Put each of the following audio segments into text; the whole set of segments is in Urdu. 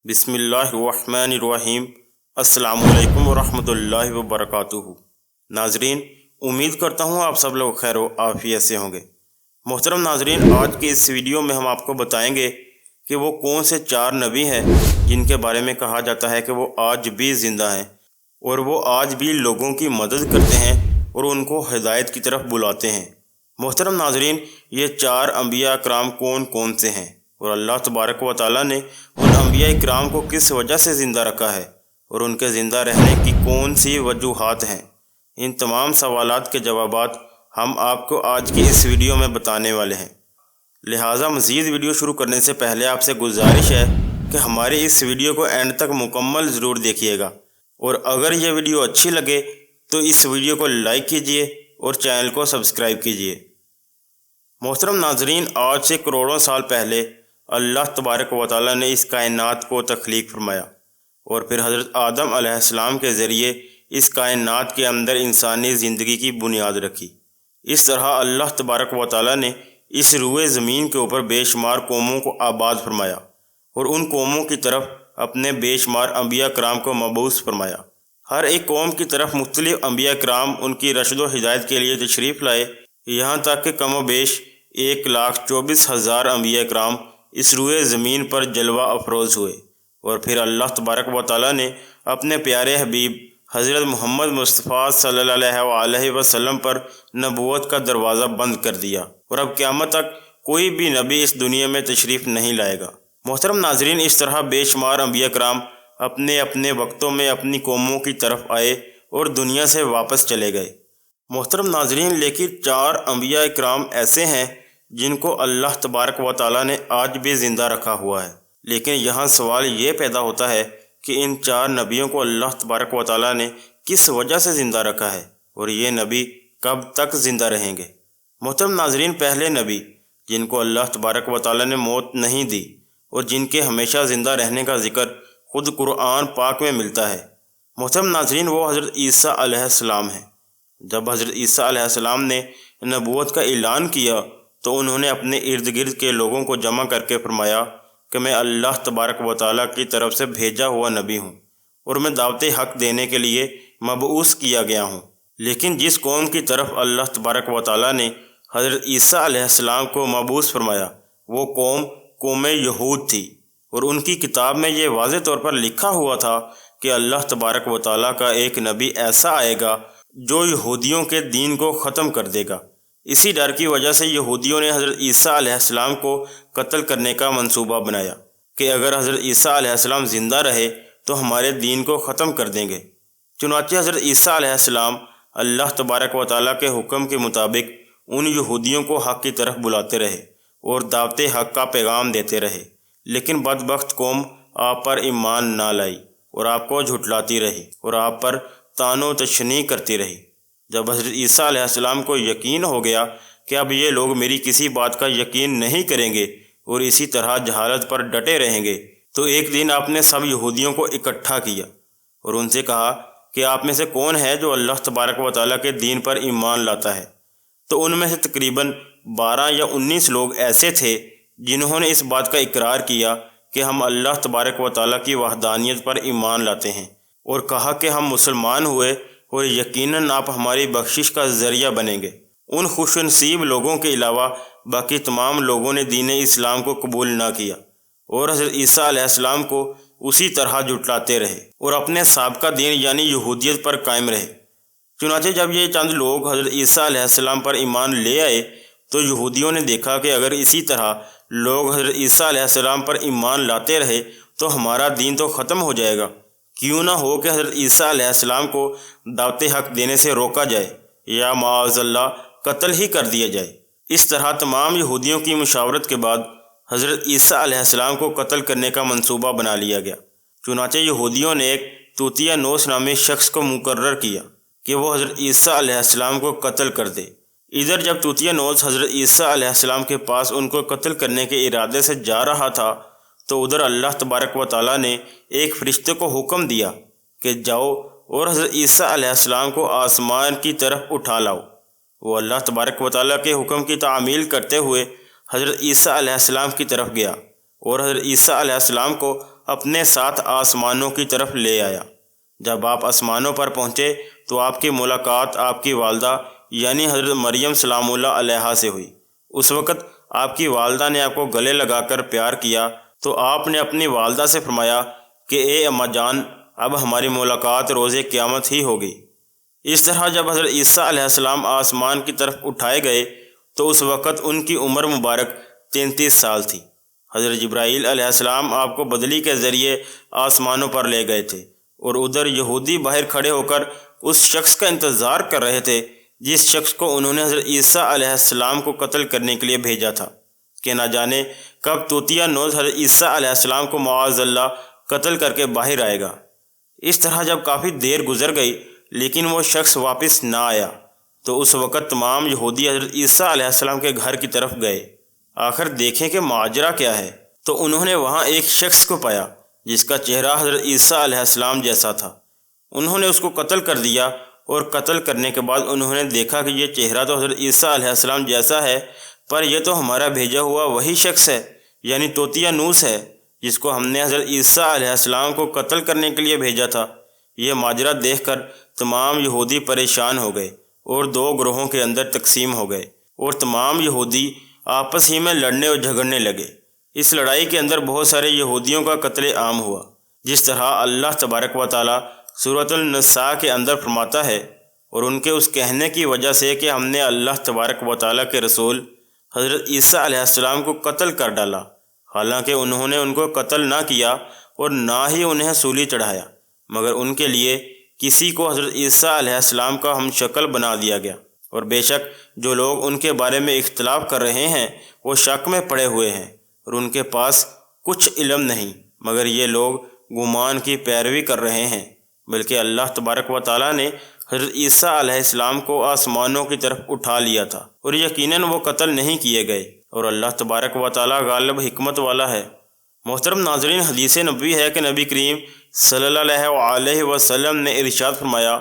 بسم اللہ الرحمن الرحیم۔ السلام علیکم ورحمۃ اللہ وبرکاتہ۔ ناظرین، امید کرتا ہوں آپ سب لوگ خیر و عافیت سے ہوں گے۔ محترم ناظرین، آج کے اس ویڈیو میں ہم آپ کو بتائیں گے کہ وہ کون سے 4 نبی ہیں جن کے بارے میں کہا جاتا ہے کہ وہ آج بھی زندہ ہیں اور وہ آج بھی لوگوں کی مدد کرتے ہیں اور ان کو ہدایت کی طرف بلاتے ہیں۔ محترم ناظرین، یہ 4 انبیاء کرام کون کون سے ہیں اور اللہ تبارک و تعالیٰ نے ان انبیاء کرام کو کس وجہ سے زندہ رکھا ہے اور ان کے زندہ رہنے کی کون سی وجوہات ہیں، ان تمام سوالات کے جوابات ہم آپ کو آج کی اس ویڈیو میں بتانے والے ہیں۔ لہٰذا مزید ویڈیو شروع کرنے سے پہلے آپ سے گزارش ہے کہ ہماری اس ویڈیو کو اینڈ تک مکمل ضرور دیکھیے گا، اور اگر یہ ویڈیو اچھی لگے تو اس ویڈیو کو لائک کیجیے اور چینل کو سبسکرائب کیجیے۔ محترم ناظرین، آج سے کروڑوں سال پہلے اللہ تبارک و تعالیٰ نے اس کائنات کو تخلیق فرمایا اور پھر حضرت آدم علیہ السلام کے ذریعے اس کائنات کے اندر انسانی زندگی کی بنیاد رکھی۔ اس طرح اللہ تبارک و تعالیٰ نے اس روئے زمین کے اوپر بے شمار قوموں کو آباد فرمایا اور ان قوموں کی طرف اپنے بے شمار انبیاء کرام کو مبعوث فرمایا۔ ہر ایک قوم کی طرف مختلف انبیاء کرام ان کی رشد و ہدایت کے لیے تشریف لائے، یہاں تک کہ کم و بیش 1,24,000 انبیاء کرام اس روئے زمین پر جلوہ افروز ہوئے، اور پھر اللہ تبارک و تعالیٰ نے اپنے پیارے حبیب حضرت محمد مصطفیٰ صلی اللہ علیہ وسلم پر نبوت کا دروازہ بند کر دیا، اور اب قیامت تک کوئی بھی نبی اس دنیا میں تشریف نہیں لائے گا۔ محترم ناظرین، اس طرح بے شمار انبیاء کرام اپنے اپنے وقتوں میں اپنی قوموں کی طرف آئے اور دنیا سے واپس چلے گئے۔ محترم ناظرین، لیکن 4 انبیاء کرام ایسے ہیں جن کو اللہ تبارک و تعالیٰ نے آج بھی زندہ رکھا ہوا ہے، لیکن یہاں سوال یہ پیدا ہوتا ہے کہ ان 4 نبیوں کو اللہ تبارک و تعالیٰ نے کس وجہ سے زندہ رکھا ہے اور یہ نبی کب تک زندہ رہیں گے۔ محترم ناظرین، پہلے نبی جن کو اللہ تبارک و تعالیٰ نے موت نہیں دی اور جن کے ہمیشہ زندہ رہنے کا ذکر خود قرآن پاک میں ملتا ہے، محترم ناظرین، وہ حضرت عیسیٰ علیہ السلام ہیں۔ جب حضرت عیسیٰ علیہ السلام نے نبوت کا اعلان کیا تو انہوں نے اپنے ارد گرد کے لوگوں کو جمع کر کے فرمایا کہ میں اللہ تبارک و تعالیٰ کی طرف سے بھیجا ہوا نبی ہوں اور میں دعوت حق دینے کے لیے مبعوث کیا گیا ہوں۔ لیکن جس قوم کی طرف اللہ تبارک و تعالیٰ نے حضرت عیسیٰ علیہ السلام کو مبعوث فرمایا وہ قوم یہود تھی، اور ان کی کتاب میں یہ واضح طور پر لکھا ہوا تھا کہ اللہ تبارک و تعالیٰ کا ایک نبی ایسا آئے گا جو یہودیوں کے دین کو ختم کر دے گا۔ اسی ڈر کی وجہ سے یہودیوں نے حضرت عیسیٰ علیہ السلام کو قتل کرنے کا منصوبہ بنایا کہ اگر حضرت عیسیٰ علیہ السلام زندہ رہے تو ہمارے دین کو ختم کر دیں گے۔ چنانچہ حضرت عیسیٰ علیہ السلام اللہ تبارک و تعالیٰ کے حکم کے مطابق ان یہودیوں کو حق کی طرف بلاتے رہے اور دعوت حق کا پیغام دیتے رہے، لیکن بدبخت قوم آپ پر ایمان نہ لائی اور آپ کو جھٹلاتی رہی اور آپ پر طعن و تشنیع کرتی رہی۔ جب حضرت عیسیٰ علیہ السلام کو یقین ہو گیا کہ اب یہ لوگ میری کسی بات کا یقین نہیں کریں گے اور اسی طرح جہالت پر ڈٹے رہیں گے، تو ایک دن آپ نے سب یہودیوں کو اکٹھا کیا اور ان سے کہا کہ آپ میں سے کون ہے جو اللہ تبارک و تعالیٰ کے دین پر ایمان لاتا ہے؟ تو ان میں سے تقریباً 12 یا 19 لوگ ایسے تھے جنہوں نے اس بات کا اقرار کیا کہ ہم اللہ تبارک و تعالیٰ کی وحدانیت پر ایمان لاتے ہیں، اور کہا کہ ہم مسلمان ہوئے اور یقیناً آپ ہماری بخشش کا ذریعہ بنیں گے۔ ان خوش نصیب لوگوں کے علاوہ باقی تمام لوگوں نے دین اسلام کو قبول نہ کیا اور حضرت عیسیٰ علیہ السلام کو اسی طرح جھٹلاتے رہے اور اپنے سابقہ دین یعنی یہودیت پر قائم رہے۔ چنانچہ جب یہ چند لوگ حضرت عیسیٰ علیہ السلام پر ایمان لے آئے تو یہودیوں نے دیکھا کہ اگر اسی طرح لوگ حضرت عیسیٰ علیہ السلام پر ایمان لاتے رہے تو ہمارا دین تو ختم ہو جائے گا، کیوں نہ ہو کہ حضرت عیسیٰ علیہ السلام کو دعوت حق دینے سے روکا جائے یا معاذ اللہ قتل ہی کر دیا جائے۔ اس طرح تمام یہودیوں کی مشاورت کے بعد حضرت عیسیٰ علیہ السلام کو قتل کرنے کا منصوبہ بنا لیا گیا۔ چنانچہ یہودیوں نے ایک توتیہ نوس نامی شخص کو مقرر کیا کہ وہ حضرت عیسیٰ علیہ السلام کو قتل کر دے۔ ادھر جب توتیہ نوس حضرت عیسیٰ علیہ السلام کے پاس ان کو قتل کرنے کے ارادے سے جا رہا تھا تو ادھر اللہ تبارک و تعالیٰ نے ایک فرشتے کو حکم دیا کہ جاؤ اور حضرت عیسیٰ علیہ السلام کو آسمان کی طرف اٹھا لاؤ۔ وہ اللہ تبارک و تعالیٰ کے حکم کی تعمیل کرتے ہوئے حضرت عیسیٰ علیہ السلام کی طرف گیا اور حضرت عیسیٰ علیہ السلام کو اپنے ساتھ آسمانوں کی طرف لے آیا۔ جب آپ آسمانوں پر پہنچے تو آپ کی ملاقات آپ کی والدہ یعنی حضرت مریم سلام اللہ علیہا سے ہوئی۔ اس وقت آپ کی والدہ نے آپ کو گلے لگا کر پیار کیا تو آپ نے اپنی والدہ سے فرمایا کہ اے اماں جان، اب ہماری ملاقات روز قیامت ہی ہوگی۔ اس طرح جب حضرت عیسیٰ علیہ السلام آسمان کی طرف اٹھائے گئے تو اس وقت ان کی عمر مبارک 33 سال تھی۔ حضرت جبرائیل علیہ السلام آپ کو بدلی کے ذریعے آسمانوں پر لے گئے تھے، اور ادھر یہودی باہر کھڑے ہو کر اس شخص کا انتظار کر رہے تھے جس شخص کو انہوں نے حضرت عیسیٰ علیہ السلام کو قتل کرنے کے لیے بھیجا تھا، کہ نہ جانے کب طوطیا نوز حضرت عیسیٰ علیہ السلام کو معاذ اللہ قتل کر کے باہر آئے گا۔ اس طرح جب کافی دیر گزر گئی لیکن وہ شخص واپس نہ آیا تو اس وقت تمام یہودی حضرت عیسیٰ علیہ السلام کے گھر کی طرف گئے، آخر دیکھیں کہ ماجرا کیا ہے۔ تو انہوں نے وہاں ایک شخص کو پایا جس کا چہرہ حضرت عیسیٰ علیہ السلام جیسا تھا۔ انہوں نے اس کو قتل کر دیا، اور قتل کرنے کے بعد انہوں نے دیکھا کہ یہ چہرہ تو حضرت عیسیٰ علیہ السلام جیسا ہے، پر یہ تو ہمارا بھیجا ہوا وہی شخص ہے، یعنی طوطیا نوس ہے، جس کو ہم نے حضرت عیسیٰ علیہ السلام کو قتل کرنے کے لیے بھیجا تھا۔ یہ ماجرا دیکھ کر تمام یہودی پریشان ہو گئے اور دو گروہوں کے اندر تقسیم ہو گئے، اور تمام یہودی آپس ہی میں لڑنے اور جھگڑنے لگے۔ اس لڑائی کے اندر بہت سارے یہودیوں کا قتل عام ہوا، جس طرح اللہ تبارک و تعالیٰ سورۃ النساء کے اندر فرماتا ہے، اور ان کے اس کہنے کی وجہ سے کہ ہم نے اللہ تبارک و تعالیٰ کے رسول حضرت عیسیٰ علیہ السلام کو قتل کر ڈالا، حالانکہ انہوں نے ان کو قتل نہ کیا اور نہ ہی انہیں سولی چڑھایا، مگر ان کے لیے کسی کو حضرت عیسیٰ علیہ السلام کا ہم شکل بنا دیا گیا۔ اور بے شک جو لوگ ان کے بارے میں اختلاف کر رہے ہیں وہ شک میں پڑے ہوئے ہیں، اور ان کے پاس کچھ علم نہیں، مگر یہ لوگ گمان کی پیروی کر رہے ہیں۔ بلکہ اللہ تبارک و تعالیٰ نے حضرت عیسیٰ علیہ السلام کو آسمانوں کی طرف اٹھا لیا تھا، اور یقیناً وہ قتل نہیں کیے گئے، اور اللہ تبارک و تعالیٰ غالب حکمت والا ہے۔ محترم ناظرین، حدیث نبوی ہے کہ نبی کریم صلی اللہ علیہ وسلم نے ارشاد فرمایا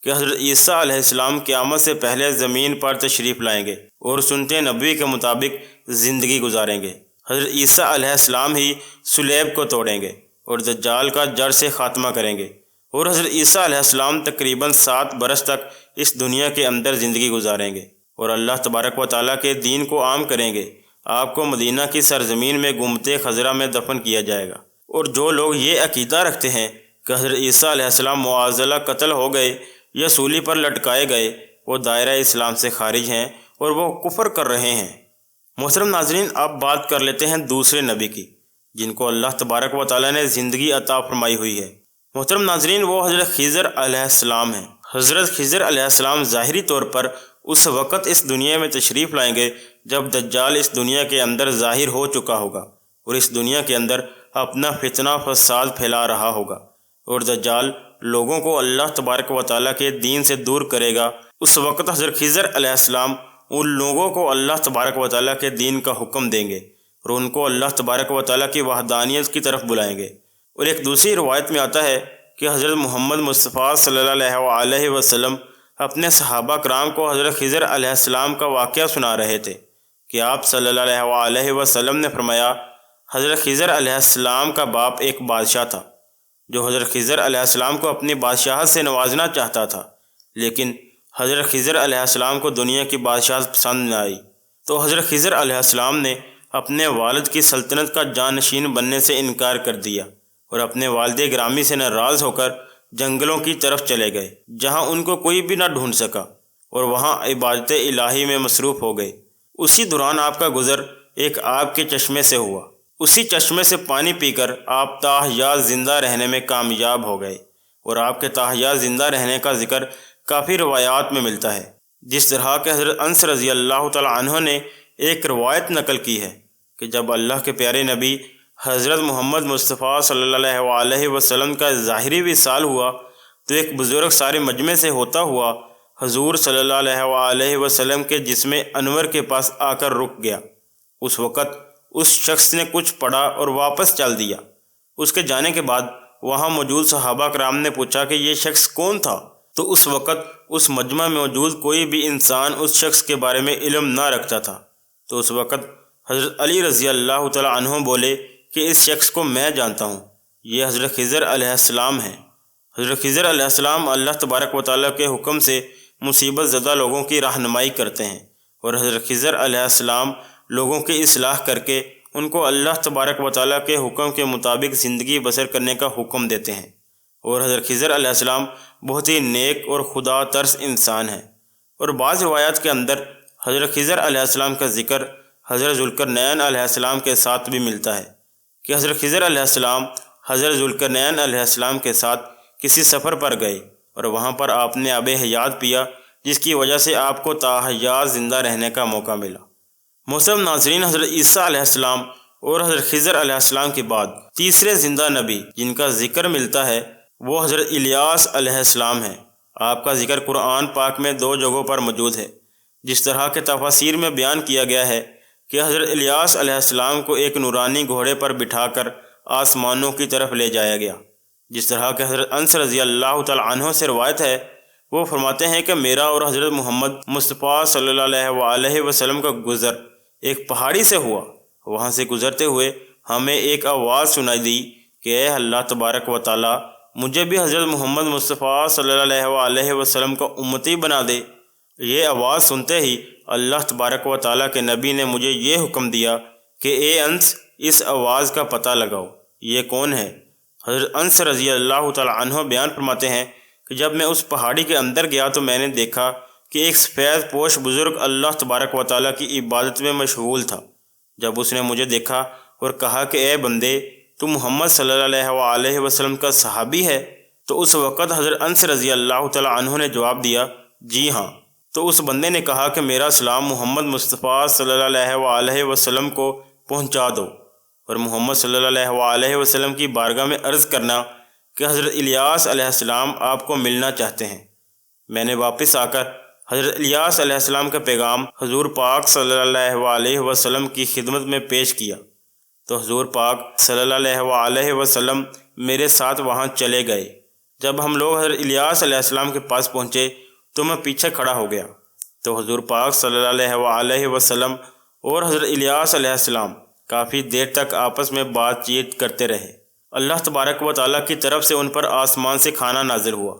کہ حضرت عیسیٰ علیہ السلام قیامت سے پہلے زمین پر تشریف لائیں گے اور سنت نبوی کے مطابق زندگی گزاریں گے۔ حضرت عیسیٰ علیہ السلام ہی صلیب کو توڑیں گے اور دجال کا جڑ سے خاتمہ کریں گے، اور حضرت عیسیٰ علیہ السلام تقریباً 7 برس تک اس دنیا کے اندر زندگی گزاریں گے اور اللہ تبارک و تعالیٰ کے دین کو عام کریں گے۔ آپ کو مدینہ کی سرزمین میں گنبد خضرا میں دفن کیا جائے گا۔ اور جو لوگ یہ عقیدہ رکھتے ہیں کہ حضرت عیسیٰ علیہ السلام معاذ اللہ قتل ہو گئے یا سولی پر لٹکائے گئے، وہ دائرہ اسلام سے خارج ہیں اور وہ کفر کر رہے ہیں۔ محترم ناظرین، اب بات کر لیتے ہیں دوسرے نبی کی جن کو اللہ تبارک و تعالیٰ نے زندگی عطا فرمائی ہوئی ہے۔ محترم ناظرین، وہ حضرت خضر علیہ السلام ہیں۔ حضرت خضر علیہ السلام ظاہری طور پر اس وقت اس دنیا میں تشریف لائیں گے جب دجال اس دنیا کے اندر ظاہر ہو چکا ہوگا اور اس دنیا کے اندر اپنا فتنہ فساد پھیلا رہا ہوگا، اور دجال لوگوں کو اللہ تبارک و تعالیٰ کے دین سے دور کرے گا۔ اس وقت حضرت خضر علیہ السلام ان لوگوں کو اللہ تبارک و تعالیٰ کے دین کا حکم دیں گے اور ان کو اللہ تبارک و تعالیٰ کی وحدانیت کی طرف بلائیں گے۔ اور ایک دوسری روایت میں آتا ہے کہ حضرت محمد مصطفیٰ صلی اللہ علیہ وسلم اپنے صحابہ کرام کو حضرت خضر علیہ السلام کا واقعہ سنا رہے تھے کہ آپ صلی اللہ علیہ وسلم نے فرمایا، حضرت خضر علیہ السلام کا باپ ایک بادشاہ تھا جو حضرت خضر علیہ السلام کو اپنی بادشاہت سے نوازنا چاہتا تھا، لیکن حضرت خضر علیہ السلام کو دنیا کی بادشاہت پسند نہ آئی، تو حضرت خضر علیہ السلام نے اپنے والد کی سلطنت کا جانشین بننے سے انکار کر دیا اور اپنے والد گرامی سے ناراض ہو کر جنگلوں کی طرف چلے گئے جہاں ان کو کوئی بھی نہ ڈھونڈ سکا، اور وہاں عبادت الہی میں مصروف ہو گئے۔ اسی دوران آپ کا گزر ایک آب کے چشمے سے ہوا۔ اسی چشمے سے پانی پی کر آپ تاحیات زندہ رہنے میں کامیاب ہو گئے، اور آپ کے تاحیات زندہ رہنے کا ذکر کافی روایات میں ملتا ہے، جس طرح کہ حضرت انس رضی اللہ تعالیٰ عنہ نے ایک روایت نقل کی ہے کہ جب اللہ کے پیارے نبی حضرت محمد مصطفیٰ صلی اللہ علیہ وسلم کا ظاہری وصال ہوا تو ایک بزرگ سارے مجمع سے ہوتا ہوا حضور صلی اللہ علیہ وسلم کے جسم انور کے پاس آ کر رک گیا۔ اس وقت اس شخص نے کچھ پڑھا اور واپس چل دیا۔ اس کے جانے کے بعد وہاں موجود صحابہ کرام نے پوچھا کہ یہ شخص کون تھا، تو اس وقت اس مجمع میں موجود کوئی بھی انسان اس شخص کے بارے میں علم نہ رکھتا تھا۔ تو اس وقت حضرت علی رضی اللہ تعالیٰ عنہ بولے کہ اس شخص کو میں جانتا ہوں، یہ حضرت خضر علیہ السلام ہیں۔ حضرت خضر علیہ السلام اللہ تبارک و تعالیٰ کے حکم سے مصیبت زدہ لوگوں کی رہنمائی کرتے ہیں، اور حضرت خضر علیہ السلام لوگوں کی اصلاح کر کے ان کو اللہ تبارک و تعالیٰ کے حکم کے مطابق زندگی بسر کرنے کا حکم دیتے ہیں۔ اور حضرت خضر علیہ السلام بہت ہی نیک اور خدا ترس انسان ہیں۔ اور بعض روایات کے اندر حضرت خضر علیہ السلام کا ذکر حضرت ذوالقرنین علیہ السلام کے ساتھ بھی ملتا ہے کہ حضرت خضر علیہ السلام حضرت ذوالقرنین علیہ السلام کے ساتھ کسی سفر پر گئے اور وہاں پر آپ نے آب حیات پیا، جس کی وجہ سے آپ کو تا حیات زندہ رہنے کا موقع ملا۔ محترم ناظرین، حضرت عیسیٰ علیہ السلام اور حضرت خضر علیہ السلام کے بعد تیسرے زندہ نبی جن کا ذکر ملتا ہے وہ حضرت الیاس علیہ السلام ہیں۔ آپ کا ذکر قرآن پاک میں 2 جگہوں پر موجود ہے۔ جس طرح کے تفاسیر میں بیان کیا گیا ہے کہ حضرت الیاس علیہ السلام کو ایک نورانی گھوڑے پر بٹھا کر آسمانوں کی طرف لے جایا گیا۔ جس طرح کہ حضرت انس رضی اللہ تعالی عنہ سے روایت ہے، وہ فرماتے ہیں کہ میرا اور حضرت محمد مصطفیٰ صلی اللہ علیہ وسلم کا گزر ایک پہاڑی سے ہوا۔ وہاں سے گزرتے ہوئے ہمیں ایک آواز سنائی دی کہ اے اللہ تبارک و تعالی، مجھے بھی حضرت محمد مصطفیٰ صلی اللہ علیہ وسلم کا امتی بنا دے۔ یہ آواز سنتے ہی اللہ تبارک و تعالیٰ کے نبی نے مجھے یہ حکم دیا کہ اے انس، اس آواز کا پتہ لگاؤ، یہ کون ہے؟ حضرت انس رضی اللہ تعالی عنہ بیان فرماتے ہیں کہ جب میں اس پہاڑی کے اندر گیا تو میں نے دیکھا کہ ایک سفید پوش بزرگ اللہ تبارک و تعالیٰ کی عبادت میں مشغول تھا۔ جب اس نے مجھے دیکھا اور کہا کہ اے بندے، تو محمد صلی اللہ علیہ وسلم کا صحابی ہے؟ تو اس وقت حضرت انس رضی اللہ تعالی عنہ نے جواب دیا، جی ہاں۔ تو اس بندے نے کہا کہ میرا سلام محمد مصطفیٰ صلی اللہ علیہ وسلم کو پہنچا دو، اور محمد صلی اللہ علیہ وسلم کی بارگاہ میں عرض کرنا کہ حضرت الیاس علیہ السلام آپ کو ملنا چاہتے ہیں۔ میں نے واپس آ کر حضرت الیاس علیہ السلام کا پیغام حضور پاک صلی اللہ علیہ وسلم کی خدمت میں پیش کیا، تو حضور پاک صلی اللہ علیہ وسلم میرے ساتھ وہاں چلے گئے۔ جب ہم لوگ حضرت الیاس علیہ السلام کے پاس پہنچے تو میں پیچھے کھڑا ہو گیا، تو حضور پاک صلی اللہ علیہ وسلم اور حضرت الیاس علیہ السلام کافی دیر تک آپس میں بات چیت کرتے رہے۔ اللہ تبارک و تعالیٰ کی طرف سے ان پر آسمان سے کھانا نازل ہوا،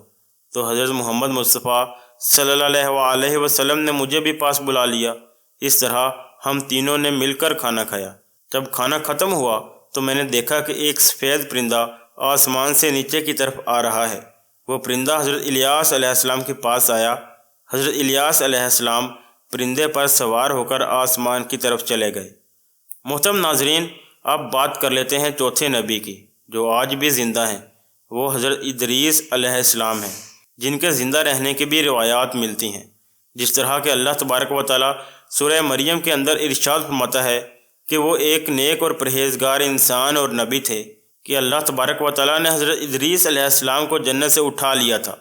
تو حضرت محمد مصطفیٰ صلی اللہ علیہ وسلم نے مجھے بھی پاس بلا لیا۔ اس طرح ہم تینوں نے مل کر کھانا کھایا۔ جب کھانا ختم ہوا تو میں نے دیکھا کہ ایک سفید پرندہ آسمان سے نیچے کی طرف آ رہا ہے۔ وہ پرندہ حضرت الیاس علیہ السلام کے پاس آیا۔ حضرت الیاس علیہ السلام پرندے پر سوار ہو کر آسمان کی طرف چلے گئے۔ محترم ناظرین، اب بات کر لیتے ہیں چوتھے نبی کی جو آج بھی زندہ ہیں۔ وہ حضرت ادریس علیہ السلام ہیں، جن کے زندہ رہنے کی بھی روایات ملتی ہیں۔ جس طرح کہ اللہ تبارک و تعالیٰ سورہ مریم کے اندر ارشاد فرماتا ہے کہ وہ ایک نیک اور پرہیزگار انسان اور نبی تھے کہ اللہ تبارک و تعالیٰ نے حضرت ادریس علیہ السلام کو جنت سے اٹھا لیا تھا۔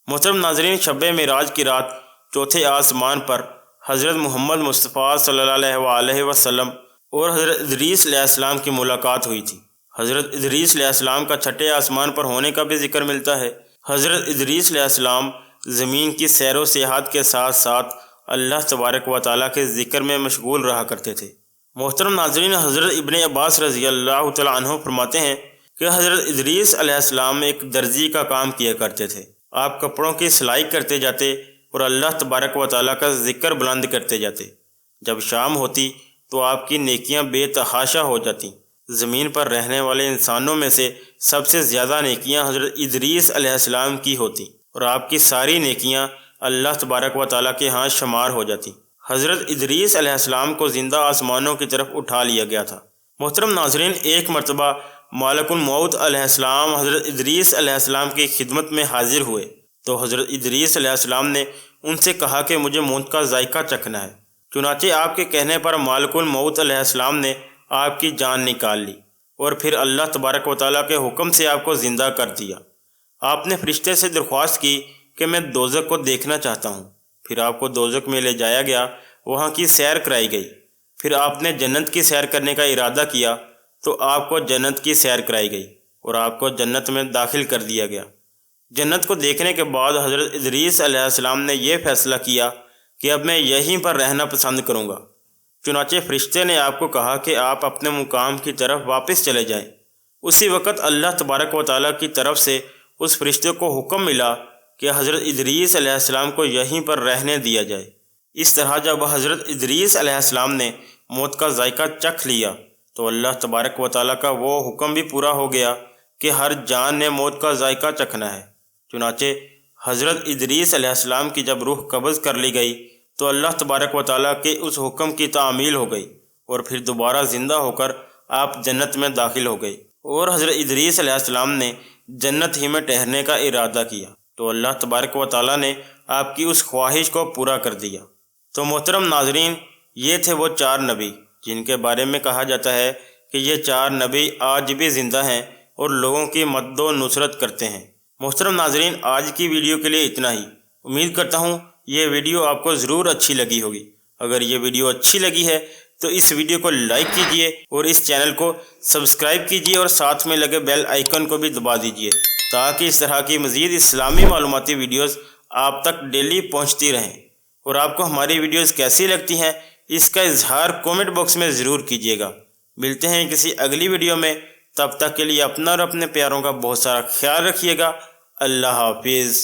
محترم ناظرین، شب معراج کی رات چوتھے آسمان پر حضرت محمد مصطفیٰ صلی اللہ علیہ وسلم اور حضرت ادریس علیہ السلام کی ملاقات ہوئی تھی۔ حضرت ادریس علیہ السلام کا چھٹے آسمان پر ہونے کا بھی ذکر ملتا ہے۔ حضرت ادریس علیہ السلام زمین کی سیر و سیاحت کے ساتھ ساتھ اللہ تبارک و تعالیٰ کے ذکر میں مشغول رہا کرتے تھے۔ محترم ناظرین، حضرت ابن عباس رضی اللہ تعالیٰ عنہ فرماتے ہیں کہ حضرت ادریس علیہ السلام ایک درزی کا کام کیا کرتے تھے۔ آپ کپڑوں کی سلائی کرتے جاتے اور اللہ تبارک و تعالیٰ کا ذکر بلند کرتے جاتے۔ جب شام ہوتی تو آپ کی نیکیاں بے تحاشا ہو جاتی۔ زمین پر رہنے والے انسانوں میں سے سب سے زیادہ نیکیاں حضرت ادریس علیہ السلام کی ہوتی اور آپ کی ساری نیکیاں اللہ تبارک و تعالیٰ کے ہاں شمار ہو جاتی۔ حضرت ادریس علیہ السلام کو زندہ آسمانوں کی طرف اٹھا لیا گیا تھا۔ محترم ناظرین، ایک مرتبہ مالک الموت علیہ السلام حضرت ادریس علیہ السلام کی خدمت میں حاضر ہوئے، تو حضرت ادریس علیہ السلام نے ان سے کہا کہ مجھے موت کا ذائقہ چکھنا ہے۔ چنانچہ آپ کے کہنے پر مالک الموت علیہ السلام نے آپ کی جان نکال لی اور پھر اللہ تبارک و تعالیٰ کے حکم سے آپ کو زندہ کر دیا۔ آپ نے فرشتے سے درخواست کی کہ میں دوزخ کو دیکھنا چاہتا ہوں۔ پھر آپ کو دوزخ میں لے جایا گیا، وہاں کی سیر کرائی گئی۔ پھر آپ نے جنت کی سیر کرنے کا ارادہ کیا تو آپ کو جنت کی سیر کرائی گئی اور آپ کو جنت میں داخل کر دیا گیا۔ جنت کو دیکھنے کے بعد حضرت ادریس علیہ السلام نے یہ فیصلہ کیا کہ اب میں یہیں پر رہنا پسند کروں گا۔ چنانچہ فرشتے نے آپ کو کہا کہ آپ اپنے مقام کی طرف واپس چلے جائیں۔ اسی وقت اللہ تبارک و تعالیٰ کی طرف سے اس فرشتے کو حکم ملا کہ حضرت ادریس علیہ السلام کو یہیں پر رہنے دیا جائے۔ اس طرح جب حضرت ادریس علیہ السلام نے موت کا ذائقہ چکھ لیا تو اللہ تبارک و تعالیٰ کا وہ حکم بھی پورا ہو گیا کہ ہر جان نے موت کا ذائقہ چکھنا ہے۔ چنانچہ حضرت ادریس علیہ السلام کی جب روح قبض کر لی گئی تو اللہ تبارک و تعالیٰ کے اس حکم کی تعمیل ہو گئی اور پھر دوبارہ زندہ ہو کر آپ جنت میں داخل ہو گئے، اور حضرت ادریس علیہ السلام نے جنت ہی میں ٹھہرنے کا ارادہ کیا تو اللہ تبارک و تعالیٰ نے آپ کی اس خواہش کو پورا کر دیا۔ تو محترم ناظرین، یہ تھے وہ 4 نبی جن کے بارے میں کہا جاتا ہے کہ یہ 4 نبی آج بھی زندہ ہیں اور لوگوں کی مدد و نصرت کرتے ہیں۔ محترم ناظرین، آج کی ویڈیو کے لیے اتنا ہی۔ امید کرتا ہوں یہ ویڈیو آپ کو ضرور اچھی لگی ہوگی۔ اگر یہ ویڈیو اچھی لگی ہے تو اس ویڈیو کو لائک کیجئے اور اس چینل کو سبسکرائب کیجئے اور ساتھ میں لگے بیل آئیکن کو بھی دبا دیجئے تاکہ اس طرح کی مزید اسلامی معلوماتی ویڈیوز آپ تک ڈیلی پہنچتی رہیں۔ اور آپ کو ہماری ویڈیوز کیسی لگتی ہیں اس کا اظہار کومنٹ باکس میں ضرور کیجئے گا۔ ملتے ہیں کسی اگلی ویڈیو میں، تب تک کے لیے اپنا اور اپنے پیاروں کا بہت سارا خیال رکھیے گا۔ اللہ حافظ۔